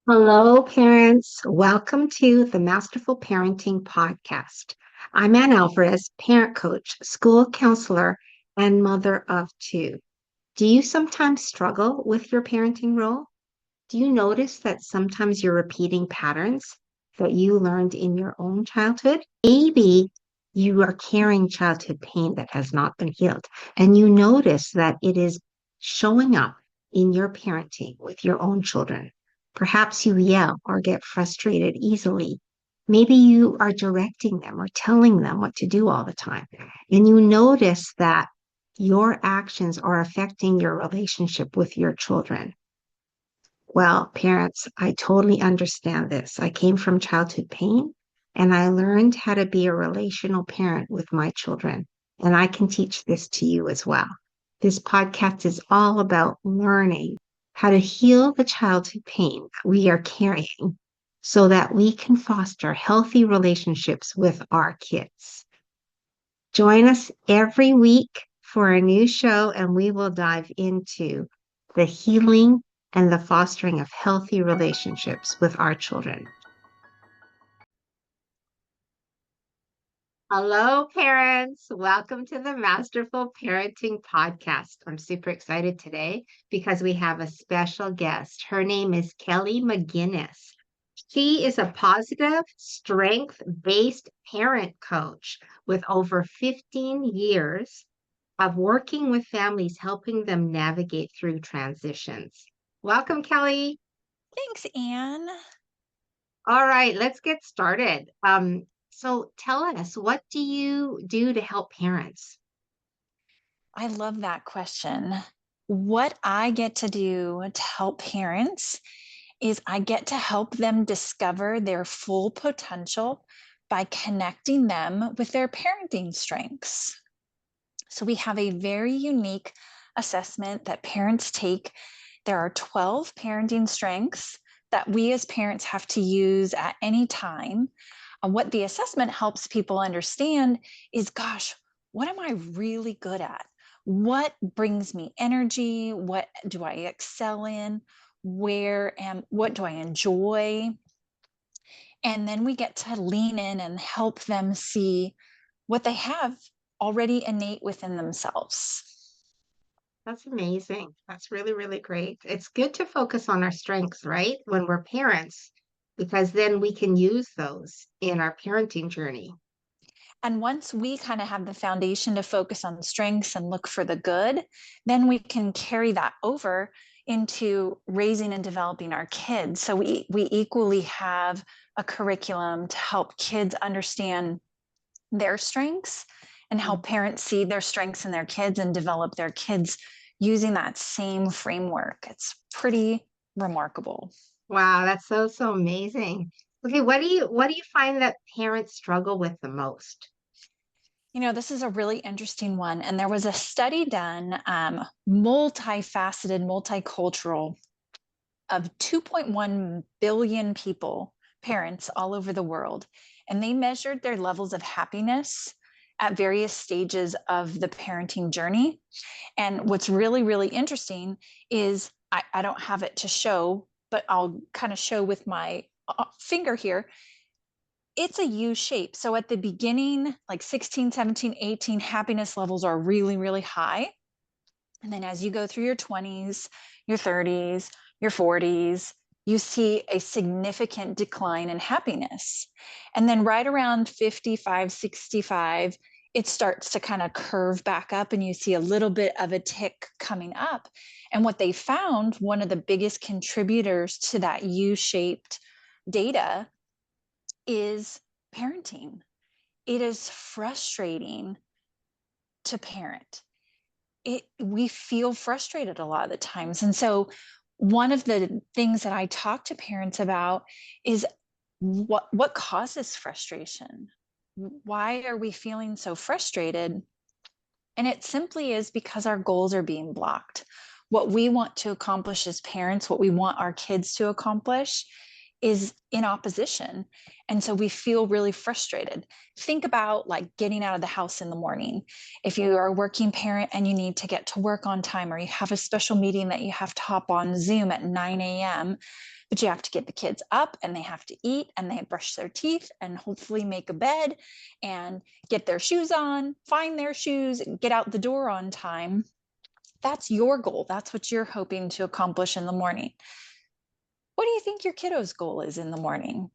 Hello, parents. Welcome to the Masterful Parenting Podcast. I'm Anne Alvares, parent coach, school counselor, and mother of two. Do you sometimes struggle with your parenting role? Do you notice that sometimes you're repeating patterns that you learned in your own childhood? Maybe you are carrying childhood pain that has not been healed, and you notice that it is showing up in your parenting with your own children. Perhaps you yell or get frustrated easily. Maybe you are directing them or telling them what to do all the time, and you notice that your actions are affecting your relationship with your children. Well, parents, I totally understand this. I came from childhood pain and I learned how to be a relational parent with my children. And I can teach this to you as well. This podcast is all about learning how to heal the childhood pain that we are carrying so that we can foster healthy relationships with our kids. Join us every week for a new show, and we will dive into the healing and the fostering of healthy relationships with our children. Hello, parents. Welcome to the Masterful Parenting Podcast. I'm super excited today because we have a special guest. Her name is Kelly McGinnis. She is a positive, strength based parent coach with over 15 years of working with families, helping them navigate through transitions. Welcome, Kelly. Thanks, Anne. All right, let's get started. So tell us, what do you do to help parents? I love that question. What I get to do to help parents is I get to help them discover their full potential by connecting them with their parenting strengths. So we have a very unique assessment that parents take. There are 12 parenting strengths that we as parents have to use at any time. What the assessment helps people understand is, gosh, what am I really good at? What brings me energy? What do I excel in? What do I enjoy? And then we get to lean in and help them see what they have already innate within themselves. That's amazing. That's really, really great. It's good to focus on our strengths, right? When we're parents, because then we can use those in our parenting journey. And once we kind of have the foundation to focus on strengths and look for the good, then we can carry that over into raising and developing our kids. So we equally have a curriculum to help kids understand their strengths and help parents see their strengths in their kids and develop their kids using that same framework. It's pretty remarkable. Wow, that's so amazing. Okay, what do you find that parents struggle with the most? This is a really interesting one. And there was a study done, multifaceted, multicultural, of 2.1 billion people, parents all over the world. And they measured their levels of happiness at various stages of the parenting journey. And what's really, really interesting is I don't have it to show, but I'll kind of show with my finger here. It's a U shape. So at the beginning, like 16, 17, 18, happiness levels are really, really high. And then as you go through your 20s, your 30s, your 40s, you see a significant decline in happiness. And then right around 55, 65, it starts to kind of curve back up and you see a little bit of a tick coming up. And what they found, one of the biggest contributors to that U shaped data is parenting. It is frustrating to parent. We feel frustrated a lot of the times. And so one of the things that I talk to parents about is what causes frustration? Why are we feeling so frustrated? And it simply is because our goals are being blocked. What we want to accomplish as parents, what we want our kids to accomplish, is in opposition. And so we feel really frustrated. Think about like getting out of the house in the morning. If you are a working parent and you need to get to work on time, or you have a special meeting that you have to hop on Zoom at 9 a.m., but you have to get the kids up and they have to eat and they brush their teeth and hopefully make a bed and get their shoes on, find their shoes, and get out the door on time. That's your goal. That's what you're hoping to accomplish in the morning. What do you think your kiddo's goal is in the morning?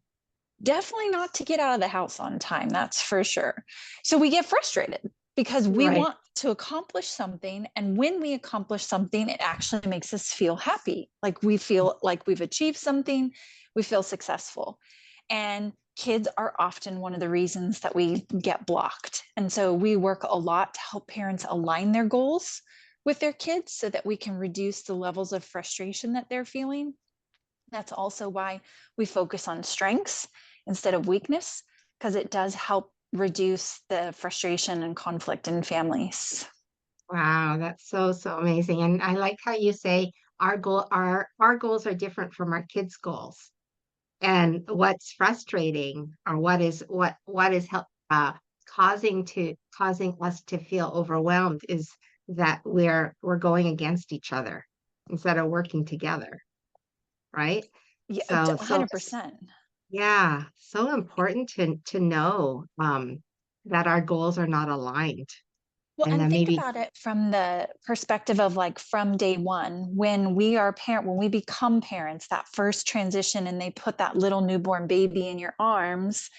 Definitely not to get out of the house on time, that's for sure. So we get frustrated because we Right. want to accomplish something. And when we accomplish something, it actually makes us feel happy. Like we feel like we've achieved something, we feel successful. And kids are often one of the reasons that we get blocked. And so we work a lot to help parents align their goals with their kids so that we can reduce the levels of frustration that they're feeling. That's also why we focus on strengths instead of weakness, because it does help reduce the frustration and conflict in families. Wow, that's so, so amazing. And I like how you say our goals are different from our kids' goals. And what's frustrating or what is causing us to feel overwhelmed is that we're going against each other instead of working together, right? Yeah, So 100%. yeah, so important to know that our goals are not aligned. Well, And and then think maybe about it from the perspective of like from day one, when we are parent, when we become parents, that first transition and they put that little newborn baby in your arms,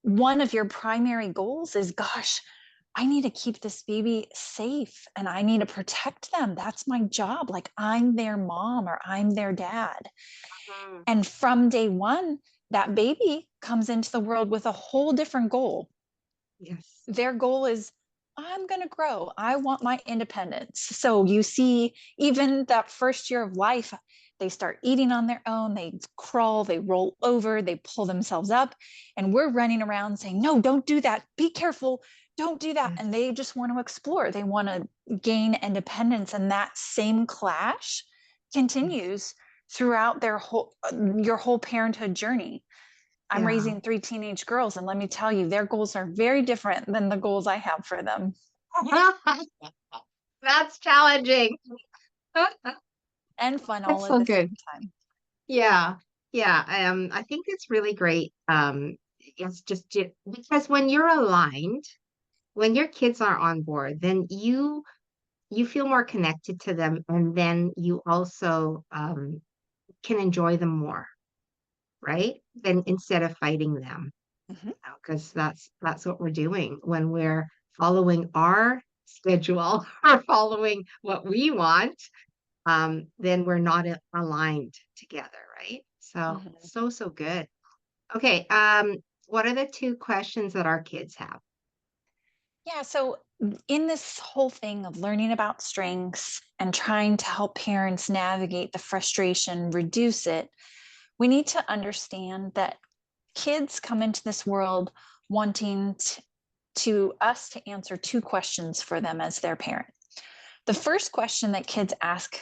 one of your primary goals is, gosh, I need to keep this baby safe and I need to protect them. That's my job. Like I'm their mom or I'm their dad. Mhm. And from day one, that baby comes into the world with a whole different goal. Yes. Their goal is, I'm going to grow. I want my independence. So you see, even that first year of life, they start eating on their own. They crawl, they roll over, they pull themselves up. And we're running around saying, no, don't do that. Be careful. Don't do that. Yes. And they just want to explore. They want to gain independence. And that same clash Yes. continues throughout their whole your whole parenthood journey. I'm Yeah. raising three teenage girls, and let me tell you, their goals are very different than the goals I have for them. That's challenging. And fun all That's at so the good. same time. Yeah. Yeah. I think it's really great. It's because when you're aligned, when your kids are on board, then you feel more connected to them, and then you also can enjoy them more, right? Then instead of fighting them, Mhm, because that's what we're doing when we're following our schedule or following what we want, then we're not aligned together, right? So mhm. so so good. Okay, what are the two questions that our kids have? Yeah, so in this whole thing of learning about strengths and trying to help parents navigate the frustration, reduce it, we need to understand that kids come into this world wanting to us to answer two questions for them as their parent. The first question that kids ask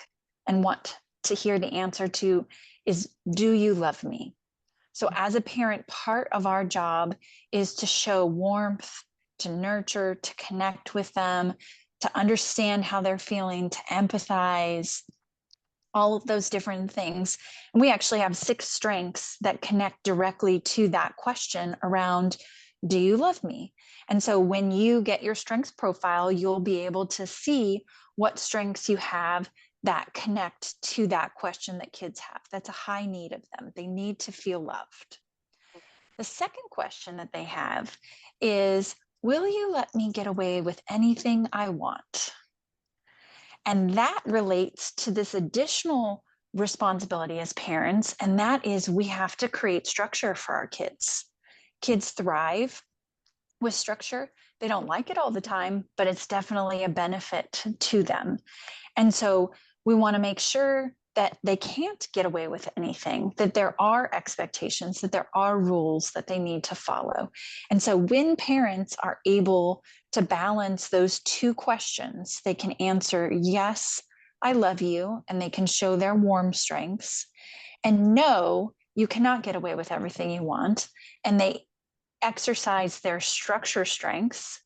and want to hear the answer to is, do you love me? So, as a parent, part of our job is to show warmth, to nurture, to connect with them, to understand how they're feeling, to empathize, all of those different things. And we actually have 6 strengths that connect directly to that question around, do you love me? And so when you get your strengths profile, you'll be able to see what strengths you have that connect to that question that kids have. That's a high need of them. They need to feel loved. The second question that they have is, will you let me get away with anything I want? And that relates to this additional responsibility as parents, and that is we have to create structure for our kids. Kids thrive with structure. They don't like it all the time, but it's definitely a benefit to them. And so we want to make sure that they can't get away with anything, that there are expectations, that there are rules that they need to follow. And so when parents are able to balance those two questions, they can answer, yes, I love you, and they can show their warm strengths, and no, you cannot get away with everything you want. And they exercise their structure strengths,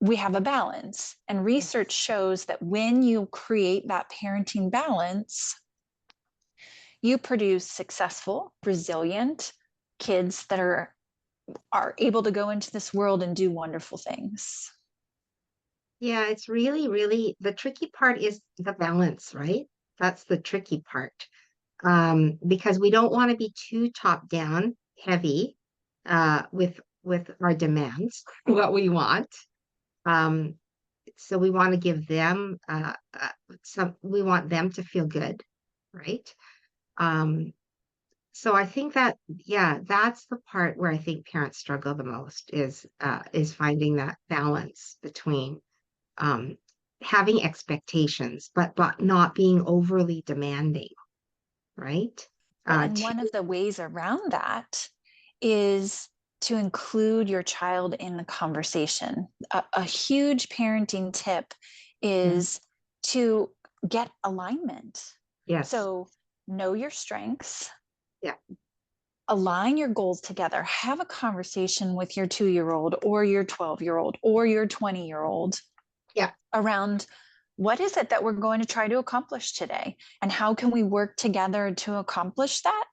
we have a balance. And research Yes. shows that when you create that parenting balance, you produce successful, resilient kids that are able to go into this world and do wonderful things. Yeah, it's really, really the tricky part is the balance, right? That's the tricky part. Because we don't want to be too top down heavy with our demands, what we want. Um, so we want to give them we want them to feel good, right? Um, so I think that, yeah, that's the part where I think parents struggle the most is finding that balance between um, having expectations, but not being overly demanding, right? Well, and To, one of the ways around that is to include your child in the conversation. A huge parenting tip yeah, is to get alignment. yes, So know your strengths, yeah, align your goals together, have a conversation with your 2-year-old or your 12-year-old or your 20-year-old yeah. around what is it that we're going to try to accomplish today and how can we work together to accomplish that.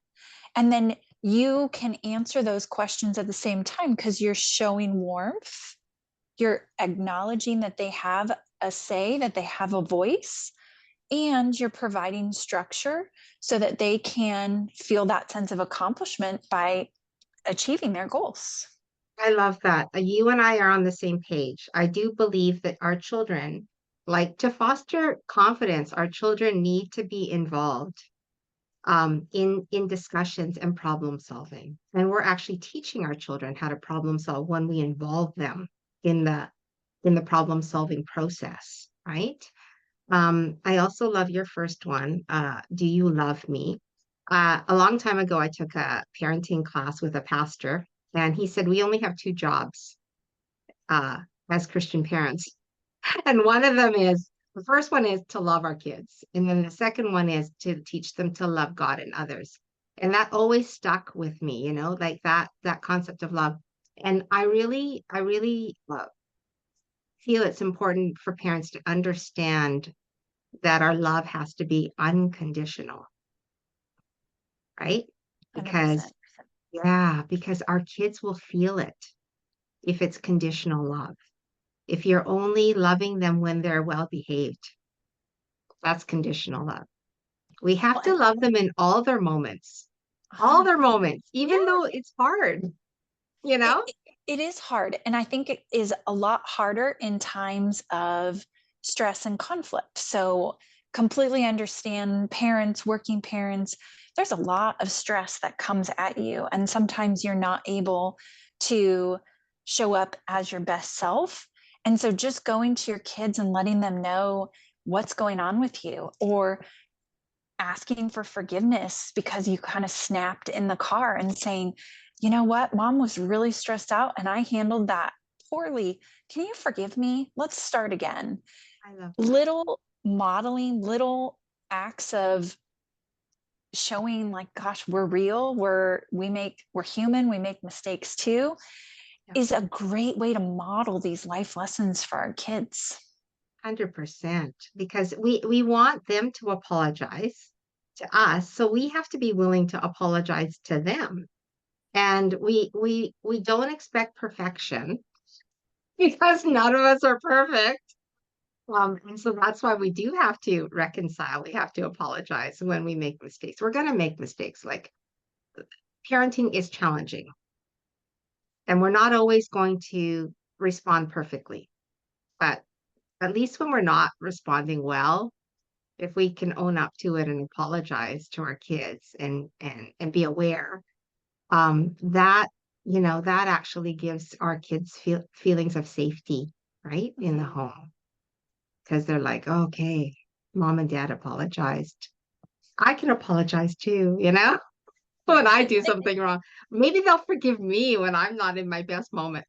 And then you can answer those questions at the same time because you're showing warmth, you're acknowledging that they have a say, that they have a voice, and you're providing structure so that they can feel that sense of accomplishment by achieving their goals. I love that. You and I are on the same page. I do believe that our children, like to foster confidence, our children need to be involved in discussions and problem solving. And we're actually teaching our children how to problem solve when we involve them in the problem solving process, right? I also love your first one. Do you love me? A long time ago, I took a parenting class with a pastor, and he said we only have two jobs uh, as Christian parents. And one of them is the first one is to love our kids. And then the second one is to teach them to love God and others. And that always stuck with me, like that concept of love. And I really feel it's important for parents to understand that our love has to be unconditional, right? Because 100%. because our kids will feel it if it's conditional love. If you're only loving them when they're well behaved, that's conditional love. We have Well, to and love them in all their 100%. moments, Yeah, even though it's hard, you it, know? it, it is hard. And I think it is a lot harder in times of stress and conflict. So, completely understand parents, working parents, there's a lot of stress that comes at you. And sometimes you're not able to show up as your best self. And so, just going to your kids and letting them know what's going on with you, or asking for forgiveness because you kind of snapped in the car and saying, you know what, mom was really stressed out and I handled that poorly. Can you forgive me? Let's start again. I love that. Little modeling, little acts of showing like, gosh, we're real, we're human, we make mistakes too, Yeah, is a great way to model these life lessons for our kids. 100%. Because we want them to apologize to us, so we have to be willing to apologize to them. And we don't expect perfection because none of us are perfect. And so that's why we do have to reconcile. We have to apologize when we make mistakes. We're going to make mistakes. Like parenting is challenging, and we're not always going to respond perfectly. But at least when we're not responding well, if we can own up to it and apologize to our kids and be aware, that that actually gives our kids feelings of safety, right, in the Mm-hmm. home because they're like, okay, mom and dad apologized. I can apologize too, when Yeah, I do something wrong. Maybe they'll forgive me when I'm not in my best moment.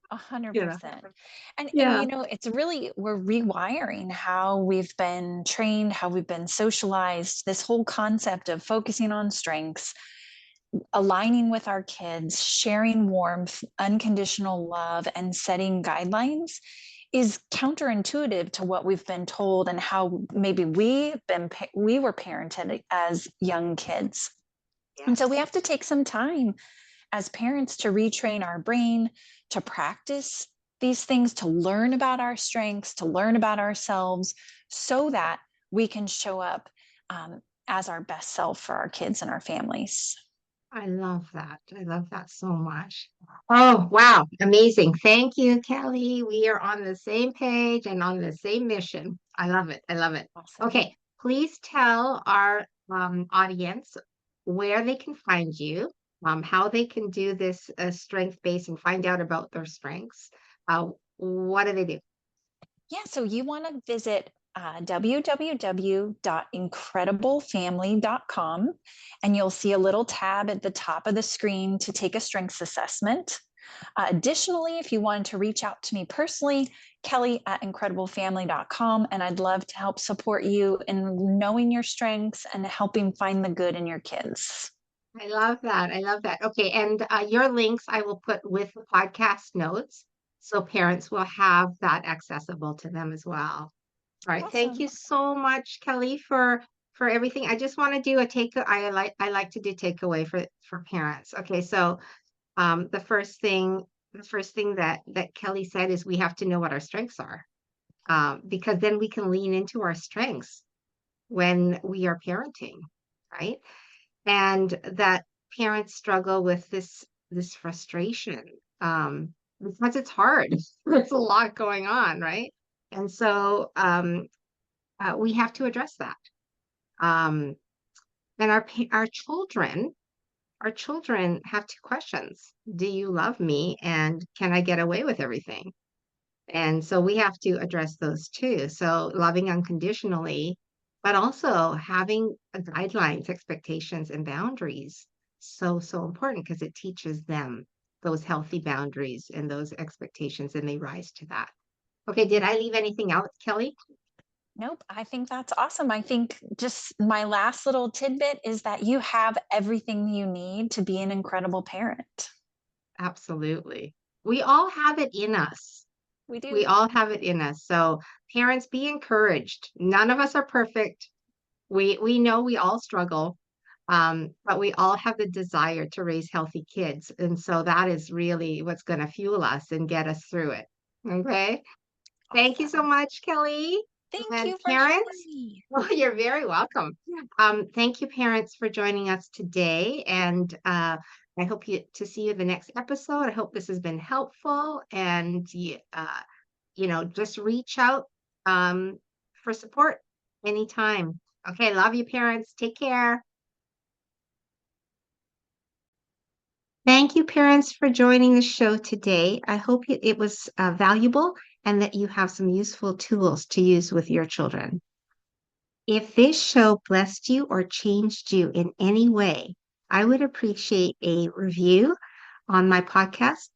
a hundred You know? percent. And Yeah. it's really, we're rewiring how we've been trained, how we've been socialized. This whole concept of focusing on strengths, aligning with our kids, sharing warmth, unconditional love, and setting guidelines is counterintuitive to what we've been told and how maybe we were parented as young kids. And so we Yes. have to take some time as parents to retrain our brain, to practice these things, to learn about our strengths, to learn about ourselves, so that we can show up as our best self for our kids and our families. I love that. I love that so much. Oh, wow. Amazing. Thank you, Kelly. We are on the same page and on the same mission. I love it. I love it. Awesome. Okay. Please tell our audience where they can find you, how they can do this strength base and find out about their strengths. What do they do? Yeah, so you want to visit www.incrediblefamily.com, and you'll see a little tab at the top of the screen to take a strengths assessment. Additionally, if you wanted to reach out to me personally, Kelly at incrediblefamily.com, and I'd love to help support you in knowing your strengths and helping find the good in your kids. I love that. I love that. Okay. And your links I will put with the podcast notes so parents will have that accessible to them as well. All right. Thank Awesome. you so much, Kelly, for everything. I just want to do a take. I like to do takeaway for parents. Okay. So the first thing that Kelly said is we have to know what our strengths are, because then we can lean into our strengths when we are parenting, right? And that parents struggle with this frustration, because it's hard. There's a lot going on, right? And so we have to address that. Um, and our children have two questions: Do you love me, and can I get away with everything? And so we have to address those too. So loving unconditionally, but also having guidelines, expectations, and boundaries. So, so important because it teaches them those healthy boundaries and those expectations, and they rise to that. Okay, did I leave anything out, Kelly? Nope, I think that's awesome. I think just my last little tidbit is that you have everything you need to be an incredible parent. Absolutely. We all have it in us. We We do. all have it in us. So parents, be encouraged. None of us are perfect. We know we all struggle, but we all have the desire to raise healthy kids. And so that is really what's going to fuel us and get us through it. Okay. Thank you so Awesome. much, Kelly. Thank And you for having parents, me. well, you're very welcome. Thank you, parents, for joining us today. And I hope to see you the next episode. I hope this has been helpful. And just reach out for support anytime. Okay, love you, parents. Take care. Thank you, parents, for joining the show today. I hope it was valuable and that you have some useful tools to use with your children. If this show blessed you or changed you in any way, I would appreciate a review on my podcast,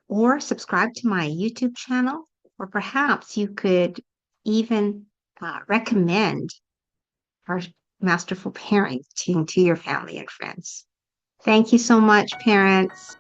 or subscribe to my YouTube channel, or perhaps you could even recommend our Masterful Parenting to your family and friends. Thank you so much, parents.